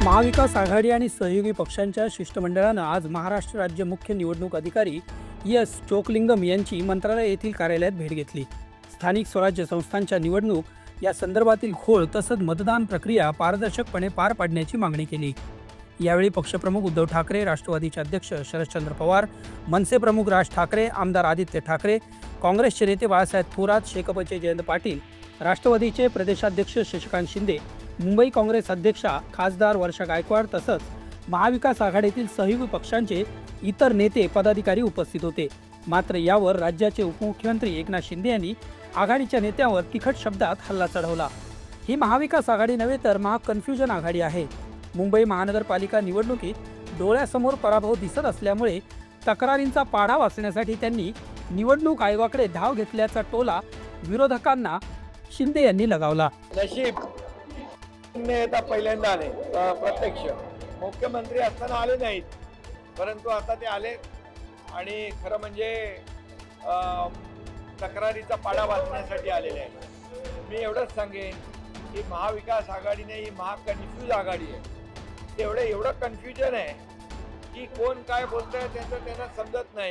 महाविकास आघाडी आणि सहयोगी पक्षांच्या शिष्टमंडळानं आज महाराष्ट्र राज्य मुख्य निवडणूक अधिकारी एस चोकलिंगम यांची मंत्रालय येथील कार्यालयात भेट घेतली। स्थानिक स्वराज्य संस्थांच्या निवडणूक या संदर्भातील घोळ तसंच मतदान प्रक्रिया पारदर्शकपणे पार पाडण्याची मागणी केली। यावेळी पक्षप्रमुख उद्धव ठाकरे, राष्ट्रवादीचे अध्यक्ष शरदचंद्र पवार, मनसे प्रमुख राज ठाकरे, आमदार आदित्य ठाकरे, काँग्रेसचे नेते बाळासाहेब थोरात, शेकापचे जयंत पाटील, राष्ट्रवादीचे प्रदेशाध्यक्ष शशिकांत शिंदे, मुंबई काँग्रेस अध्यक्षा खासदार वर्षा गायकवाड तसंच महाविकास आघाडीतील सहयोगी पक्षांचे इतर नेते पदाधिकारी उपस्थित होते। मात्र यावर राज्याचे उपमुख्यमंत्री एकनाथ शिंदे यांनी आघाडीच्या नेत्यांवर तिखट शब्दात हल्ला चढवला। ही महाविकास आघाडी नव्हे तर महाकन्फ्युजन आघाडी आहे। मुंबई महानगरपालिका निवडणुकीत डोळ्यासमोर पराभव दिसत असल्यामुळे तक्रारींचा पाढा वाचण्यासाठी त्यांनी निवडणूक आयोगाकडे धाव घेतल्याचा टोला विरोधकांना शिंदे यांनी लगावला। नशीब नेता पहिल्यांदा आले, प्रत्यक्ष मुख्यमंत्री असताना आले नाहीत, परंतु आता ते आले आणि खरं म्हणजे तक्रारीचा पाढा वाचण्यासाठी आलेले आहेत। मी एवढंच सांगेन की महाविकास आघाडी नाही, ही महाकन्फ्यूज आघाडी आहे। एवढं कन्फ्युजन आहे की कोण काय बोलतंय त्यांना समजत नाही।